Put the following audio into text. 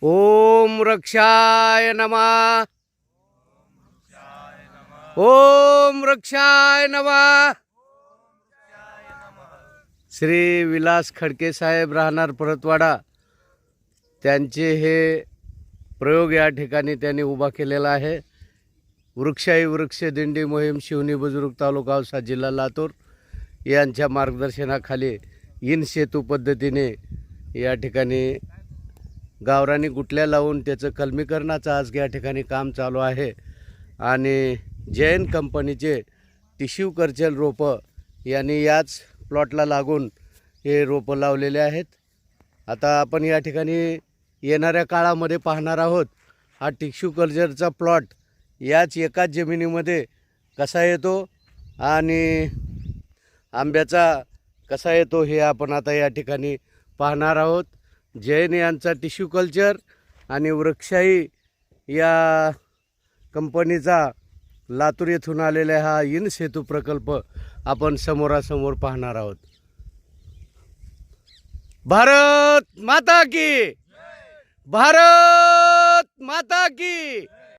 ओम रक्षाय नमः। ओम रक्षाय नमः। श्री विलास खडके साहेब राहणार परतवाडा, त्यांचे हे प्रयोग या ठिकाणी त्यांनी उभा केलेला आहे। वृक्षाई वृक्ष दिंडी मोहीम शिवनी बुजुर्ग तालुका औसा जिल्हा लातूर यांच्या मार्गदर्शनाखाली इन सेतू पद्धतीने या ठिकाणी गावरानी गुटल्या लावून त्याचं कलमीकरणाचं आज या ठिकाणी काम चालू आहे। आणि जैन कंपनीचे टिश्यू कल्चर रोपं यांनी याच प्लॉटला लागून हे रोपं लावलेले आहेत। आता आपण या ठिकाणी येणाऱ्या काळामध्ये पाहणार आहोत हा टिश्यू कल्चरचा प्लॉट याच एकाच जमिनीमध्ये कसा येतो आणि आंब्याचा कसा येतो हे आपण आता या ठिकाणी पाहणार आहोत। जैन यांचा टिश्यू कल्चर आणि वृक्षाई या कंपनीचा लातूर येथून आलेला हा इन सेतू प्रकल्प आपण समोरासमोर पाहणार आहोत। भारत माता की, भारत माता की।